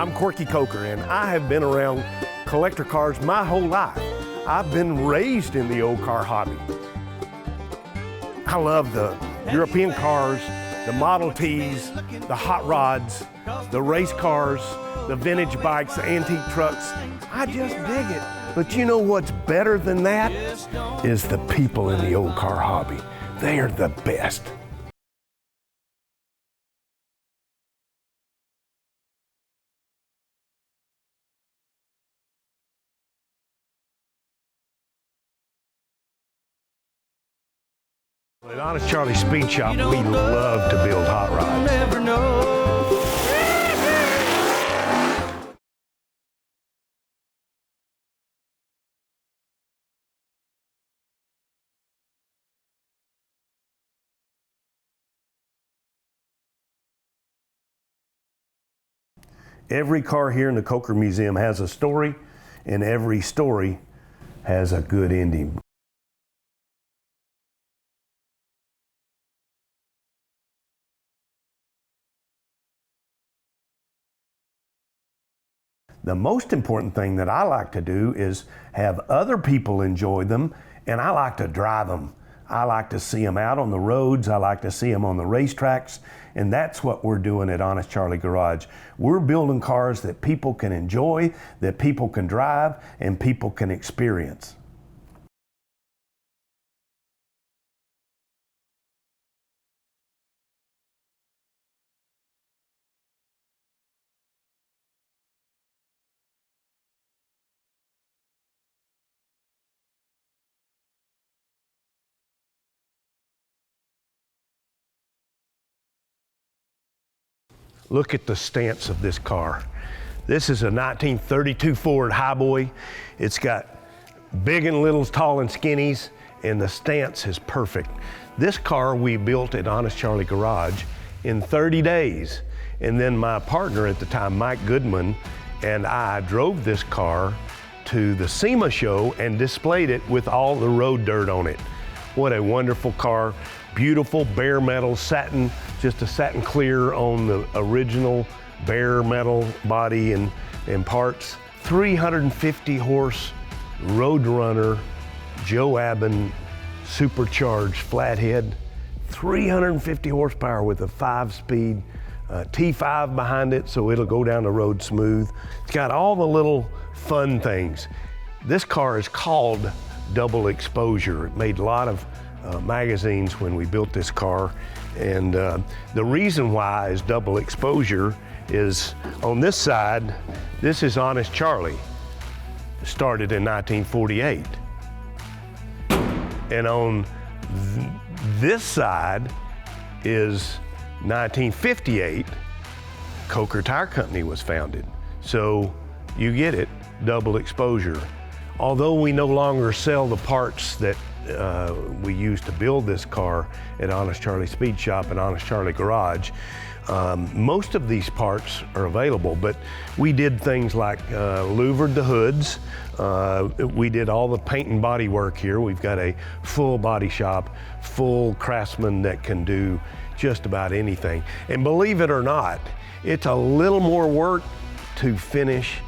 I'm Corky Coker, and I have been around collector cars my whole life. I've been raised in the old car hobby. I love the European cars, the Model Ts, the hot rods, the race cars, the vintage bikes, the antique trucks. I just dig it. But you know what's better than that? Is the people in the old car hobby. They are the best. At Honest Charley Speed Shop, we love to build hot rods. Every car here in the Coker Museum has a story, and every story has a good ending. The most important thing that I like to do is have other people enjoy them, and I like to drive them. I like to see them out on the roads. I like to see them on the racetracks, and that's what we're doing at Honest Charley Garage. We're building cars that people can enjoy, that people can drive, and people can experience. Look at the stance of this car. This is a 1932 Ford Highboy. It's got big and littles, tall and skinnies, and the stance is perfect. This car we built at Honest Charley Garage in 30 days. And then my partner at the time, Mike Goodman, and I drove this car to the SEMA show and displayed it with all the road dirt on it. What a wonderful car. Beautiful bare metal satin, just a satin clear on the original bare metal body and parts. 350 horse Roadrunner Joe Aben supercharged flathead. 350 horsepower with a 5-speed T5 behind it, so it'll go down the road smooth. It's got all the little fun things. This car is called Double Exposure. It made a lot of magazines when we built this car, and the reason why is double exposure is on this side. This is Honest Charley, started in 1948, and on this side is 1958. Coker Tire Company was founded, so you get it, double exposure. Although we no longer sell the parts that we used to build this car at Honest Charley Speed Shop and Honest Charley Garage, most of these parts are available, but we did things like louvered the hoods. We did all the paint and body work here. We've got a full body shop, full craftsman that can do just about anything. And believe it or not, it's a little more work to finish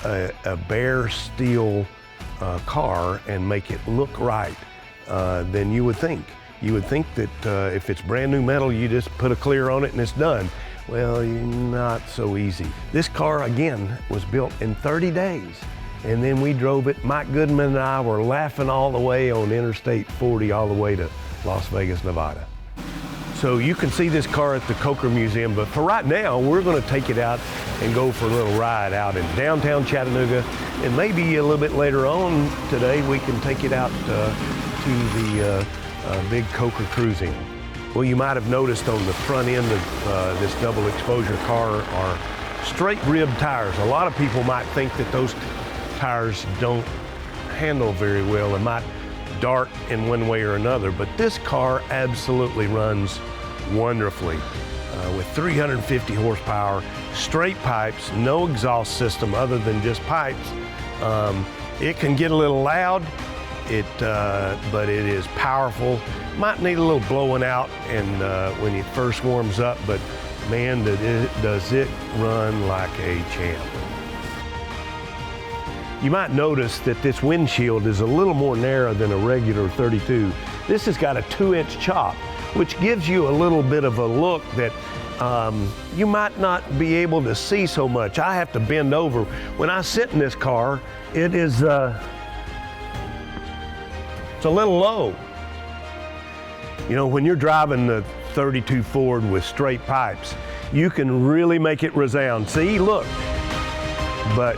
a bare steel car and make it look right than you would think. You would think that if it's brand new metal, you just put a clear on it and it's done. Well, not so easy. This car, again, was built in 30 days. And then we drove it. Mike Goodman and I were laughing all the way on Interstate 40 all the way to Las Vegas, Nevada. So you can see this car at the Coker Museum, but for right now, we're gonna take it out and go for a little ride out in downtown Chattanooga, and maybe a little bit later on today, we can take it out to the big Coker Cruising. Well, you might have noticed on the front end of this double exposure car are straight rib tires. A lot of people might think that those tires don't handle very well and might dart in one way or another, but this car absolutely runs wonderfully with 350 horsepower, straight pipes, no exhaust system other than just pipes. It can get a little loud, but it is powerful. Might need a little blowing out and when it first warms up, but Man, does it run like a champ. You might notice that this windshield is a little more narrow than a regular 32. This has got a 2-inch chop, which gives you a little bit of a look that you might not be able to see so much. I have to bend over. When I sit in this car, it is, it's a little low. You know, when you're driving the 32 Ford with straight pipes, you can really make it resound. See, look. But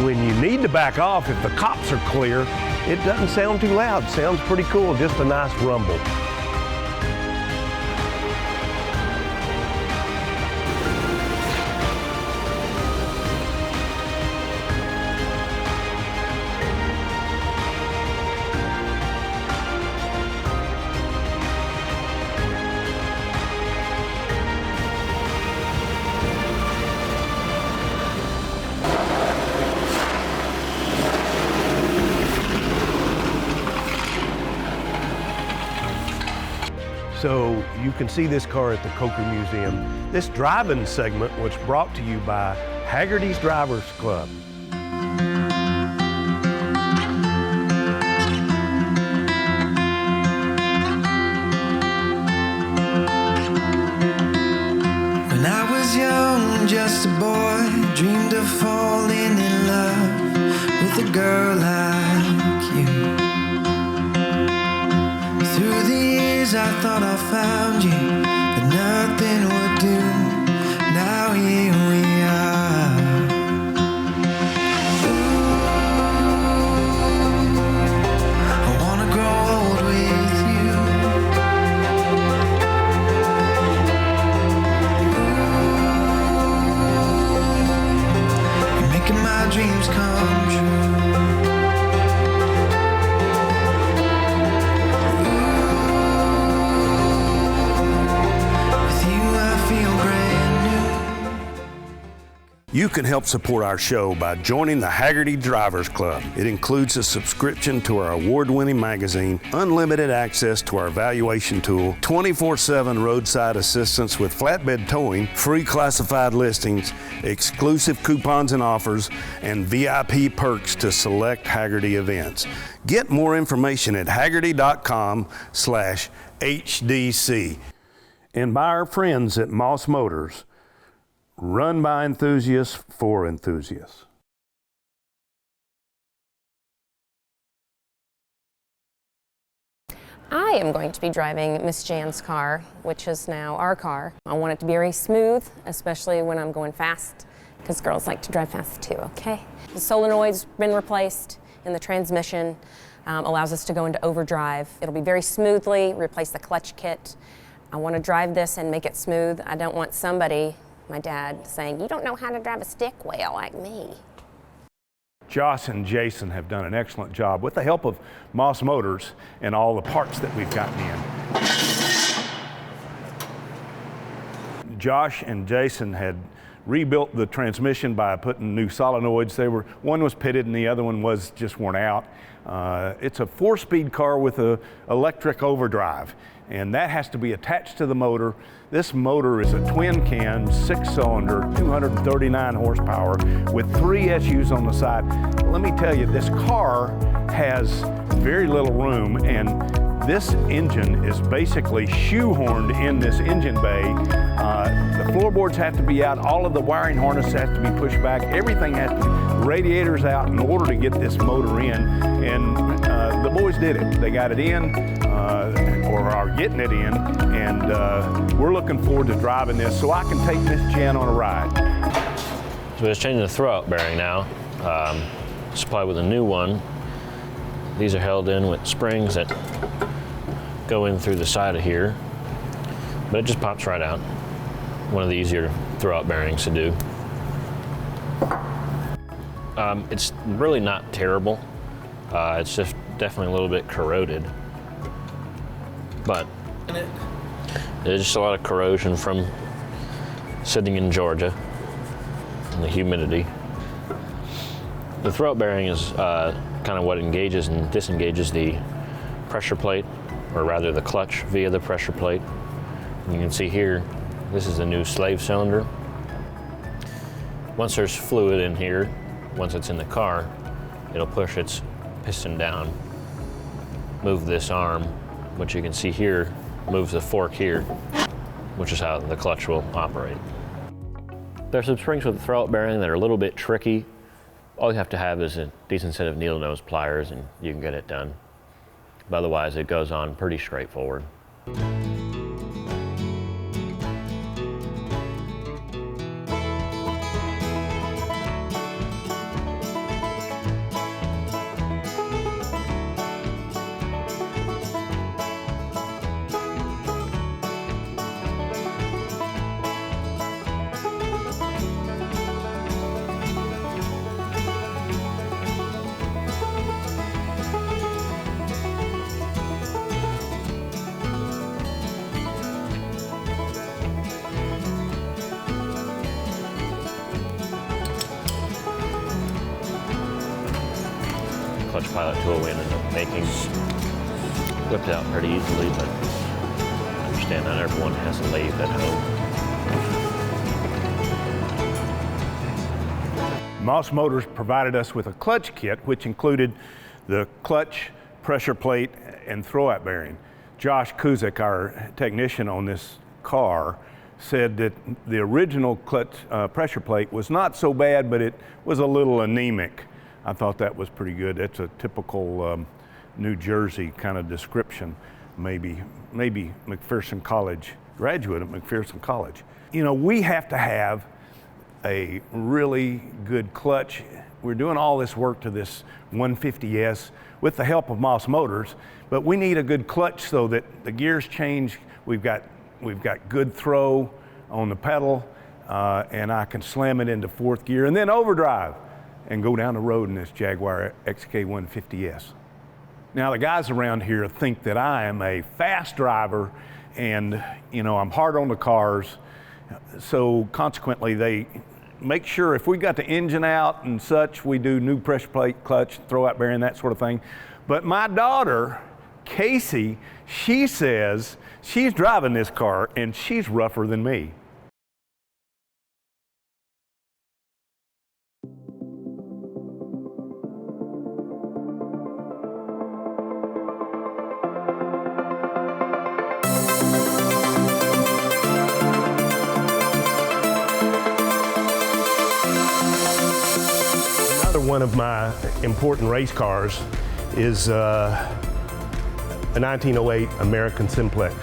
when you need to back off, if the cops are clear, it doesn't sound too loud. It sounds pretty cool, just a nice rumble. So you can see this car at the Coker Museum. This driving segment was brought to you by Haggerty's Drivers Club. When I was young, just a boy, dreamed of falling in love with a girl like you. Through the years I thought I found you, but nothing would do. Now here we are. Ooh, I wanna grow old with you. Ooh, you're making my dreams come true. You can help support our show by joining the Haggerty Drivers Club. It includes a subscription to our award-winning magazine, unlimited access to our valuation tool, 24/7 roadside assistance with flatbed towing, free classified listings, exclusive coupons and offers, and VIP perks to select Haggerty events. Get more information at haggerty.com/HDC. And by our friends at Moss Motors, run by enthusiasts for enthusiasts. I am going to be driving Miss Jan's car, which is now our car. I want it to be very smooth, especially when I'm going fast, because girls like to drive fast too, okay? The solenoid's been replaced in the transmission, allows us to go into overdrive. It'll be very smoothly, replace the clutch kit. I want to drive this and make it smooth. I don't want somebody, my dad, saying, "You don't know how to drive a stick wheel like me." Josh and Jason have done an excellent job with the help of Moss Motors and all the parts that we've gotten in. Josh and Jason had rebuilt the transmission by putting new solenoids. One was pitted and the other one was just worn out. It's a 4-speed car with an electric overdrive, and that has to be attached to the motor. This motor is a twin can, 6-cylinder, 239 horsepower with 3 SUs on the side. Let me tell you, this car has very little room, and this engine is basically shoehorned in this engine bay. The floorboards have to be out, all of the wiring harness has to be pushed back, everything has to be, radiators out in order to get this motor in, and the boys did it. They got it in, or are getting it in, and we're looking forward to driving this so I can take Miss Jan on a ride. So we're just changing the throwout bearing now, supplied with a new one. These are held in with springs that go in through the side of here, but it just pops right out. One of the easier throwout bearings to do. It's really not terrible. It's just definitely a little bit corroded, but there's just a lot of corrosion from sitting in Georgia and the humidity. The throwout bearing is kind of what engages and disengages the pressure plate, or rather the clutch via the pressure plate. And you can see here This is the new slave cylinder. Once there's fluid in here, once it's in the car, it'll push its piston down, move this arm, which you can see here, moves the fork here, which is how the clutch will operate. There's some springs with the throwout bearing that are a little bit tricky. All you have to have is a decent set of needle nose pliers and you can get it done. But otherwise, it goes on pretty straightforward. Clutch pilot tool we ended up making whipped out pretty easily, but I understand not everyone has a lathe at home. Moss Motors provided us with a clutch kit, which included the clutch, pressure plate, and throwout bearing. Josh Kuzik, our technician on this car, said that the original clutch pressure plate was not so bad, but it was a little anemic. I thought that was pretty good. That's a typical New Jersey kind of description, maybe McPherson College, graduate of McPherson College. You know, we have to have a really good clutch. We're doing all this work to this 150S with the help of Moss Motors, but we need a good clutch so that the gears change. We've got good throw on the pedal, and I can slam it into fourth gear and then overdrive and go down the road in this Jaguar XK150S. Now the guys around here think that I am a fast driver and I'm hard on the cars, so consequently they make sure if we got the engine out and such, we do new pressure plate, clutch, throwout bearing, that sort of thing. But my daughter, Casey, she says she's driving this car and she's rougher than me. One of my important race cars is a 1908 American Simplex,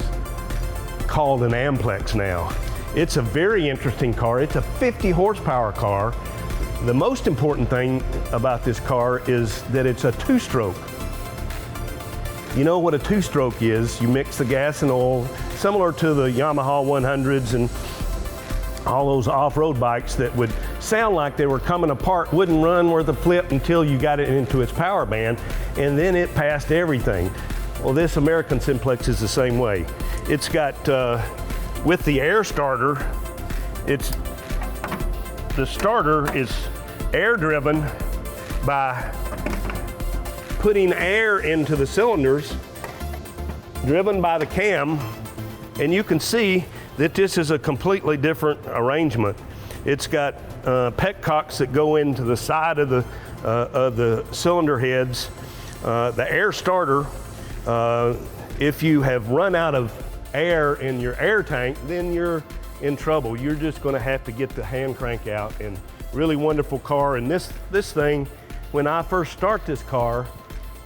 called an Amplex now. It's a very interesting car. It's a 50 horsepower car. The most important thing about this car is that it's a two-stroke. You know what a two-stroke is. You mix the gas and oil, similar to the Yamaha 100s and all those off-road bikes that would sound like they were coming apart, wouldn't run worth a flip until you got it into its power band, and then it passed everything. Well, this American Simplex is the same way. It's got, with the air starter, the starter is air driven by putting air into the cylinders, driven by the cam, and you can see that this is a completely different arrangement. It's got petcocks that go into the side of the cylinder heads. The air starter, if you have run out of air in your air tank, then you're in trouble. You're just gonna have to get the hand crank out, and really wonderful car. And this thing, when I first start this car,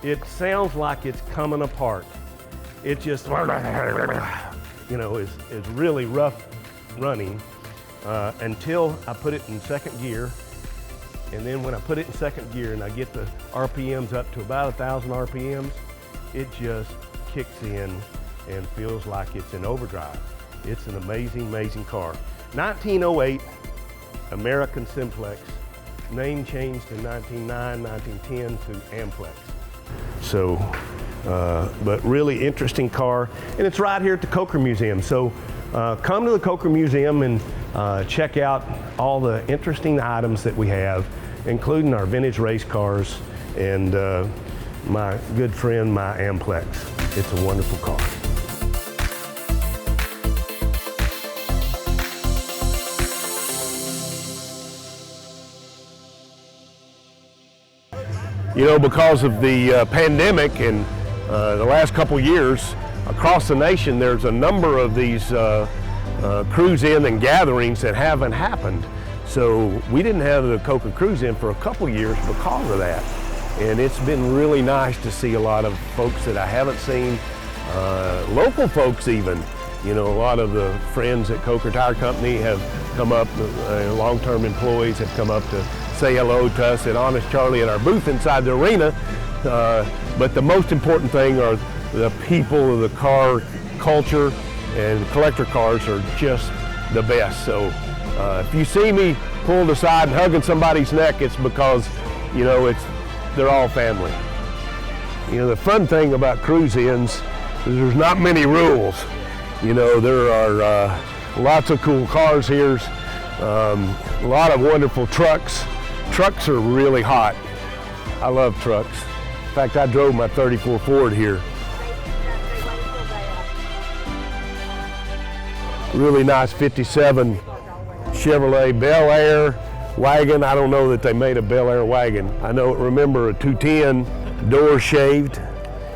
it sounds like it's coming apart. It just, is really rough running until I put it in second gear. And then when I put it in second gear and I get the RPMs up to about 1,000 RPMs, it just kicks in and feels like it's in overdrive. It's an amazing, amazing car. 1908 American Simplex, name changed in 1909, 1910 to Amplex. So, but really interesting car, and it's right here at the Coker Museum. So come to the Coker Museum and check out all the interesting items that we have, including our vintage race cars and my good friend, my Amplex. It's a wonderful car. You know, because of the pandemic and the last couple years, across the nation, there's a number of these cruise-in and gatherings that haven't happened. So we didn't have the Coker Cruise-In for a couple years because of that. And it's been really nice to see a lot of folks that I haven't seen, local folks even. You know, a lot of the friends at Coker Tire Company have come up, long-term employees have come up to say hello to us at Honest Charley at our booth inside the arena. But the most important thing are the people of the car culture, and collector cars are just the best. So if you see me pulled aside and hugging somebody's neck, it's because, you know, they're all family. You know, the fun thing about cruise-ins is there's not many rules. You know, there are lots of cool cars here, a lot of wonderful trucks. Trucks are really hot. I love trucks. In fact, I drove my 34 Ford here. Really nice 57 Chevrolet Bel Air wagon. I don't know that they made a Bel Air wagon. I remember a 210, door shaved.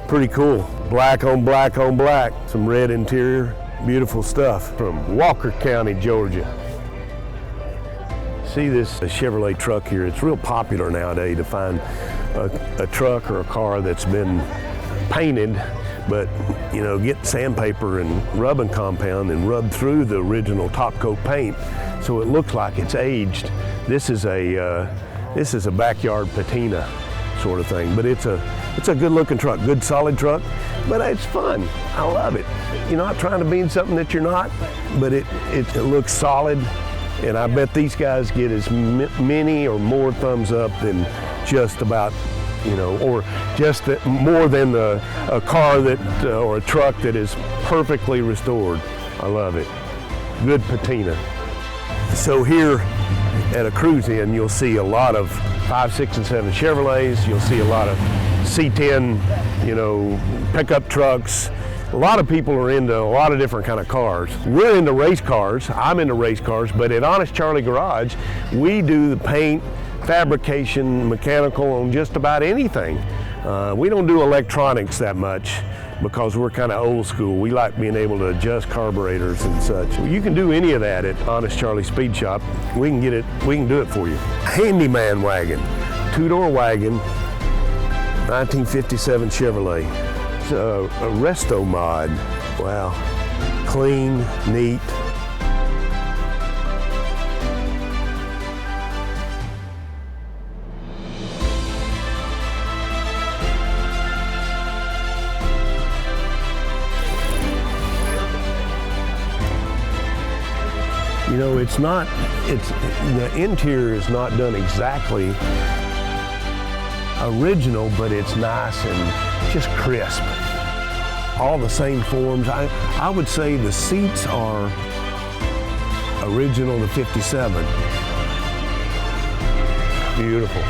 Pretty cool. Black on black on black. Some red interior. Beautiful stuff from Walker County, Georgia. See this Chevrolet truck here. It's real popular nowadays to find a truck or a car that's been painted, but, you know, get sandpaper and rubbing compound and rub through the original top coat paint so it looks like it's aged. This is a backyard patina sort of thing, but it's a good looking truck, good solid truck, but it's fun. I love it. You're not trying to be something that you're not, but it looks solid, and I bet these guys get as many or more thumbs up than just about, you know, or just more than a car that or a truck that is perfectly restored. I love it. Good patina. So here at a cruise-in, you'll see a lot of 5, 6, and 7 Chevrolets. You'll see a lot of C10, you know, pickup trucks. A lot of people are into a lot of different kind of cars. We're into race cars. I'm into race cars, but at Honest Charley Garage, we do the paint, fabrication, mechanical on just about anything. We don't do electronics that much because we're kind of old school. We like being able to adjust carburetors and such. You can do any of that at Honest Charley Speed Shop. We can do it for you. Handyman wagon, 2-door wagon, 1957 Chevrolet. It's a resto mod. Wow, clean, neat. You know, the interior is not done exactly original, but it's nice and just crisp. All the same forms. I would say the seats are original to 57. Beautiful,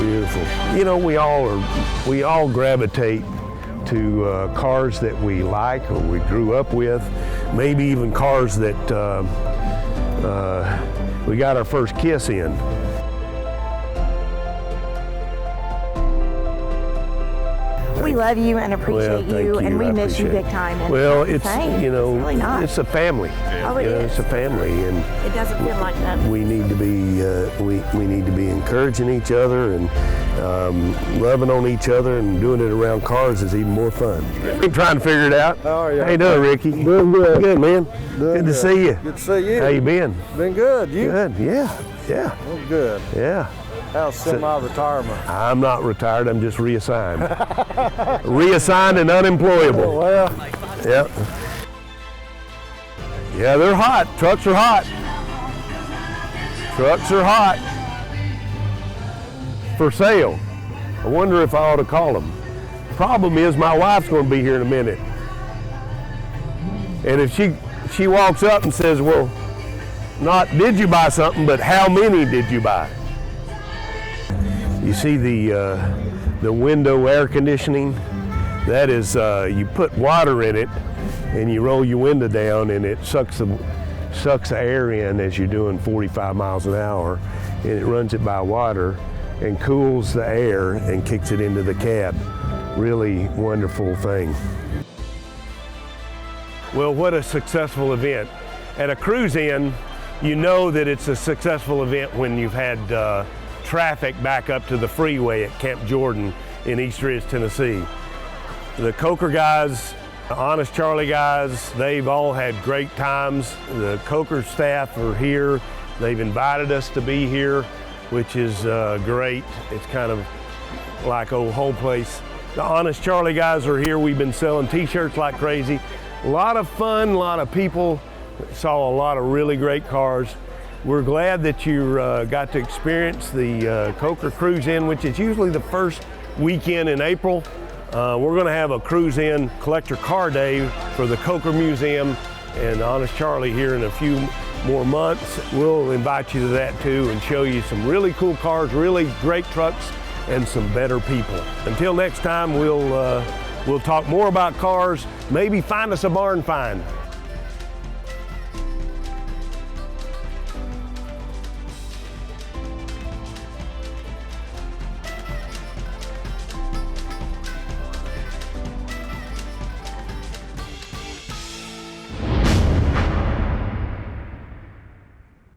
beautiful. You know, we all gravitate to cars that we like or we grew up with, maybe even cars that we got our first kiss in. We love you and appreciate you, and we miss you big time. And well, it's, you know, it's really not. It's a family. Oh, it is. It's a family, and it doesn't feel like that. We need to be we need to be encouraging each other and loving on each other, and doing it around cars is even more fun. I'm trying to figure it out. Oh, yeah. How you doing, Ricky? Doing good. Good, man. Doing good to see you. Good to see you. How you been? Been good. You? Good. Yeah. Yeah. Oh, good. Yeah. How's semi-retirement? I'm not retired. I'm just reassigned. Reassigned and unemployable. Oh, well. Yep. Yeah, they're hot. Trucks are hot. Trucks are hot. For sale. I wonder if I ought to call them. Problem is, my wife's going to be here in a minute. And if she walks up and says, well, not did you buy something, but how many did you buy? You see the window air conditioning? That is, you put water in it and you roll your window down and it sucks the air in as you're doing 45 miles an hour, and it runs it by water. and cools the air and kicks it into the cab. Really wonderful thing. Well, what a successful event. At a cruise-in, you know that it's a successful event when you've had traffic back up to the freeway at Camp Jordan in East Ridge, Tennessee. The Coker guys, the Honest Charley guys, they've all had great times. The Coker staff are here. They've invited us to be here, which is great. It's kind of like old home place. The Honest Charley guys are here. We've been selling t-shirts like crazy. A lot of fun, a lot of people. Saw a lot of really great cars. We're glad that you got to experience the Coker Cruise-In, which is usually the first weekend in April. We're going to have a Cruise-In collector car day for the Coker Museum and Honest Charley here in a few more months. We'll invite you to that too and show you some really cool cars, really great trucks, and some better people. Until next time, we'll talk more about cars, maybe find us a barn find.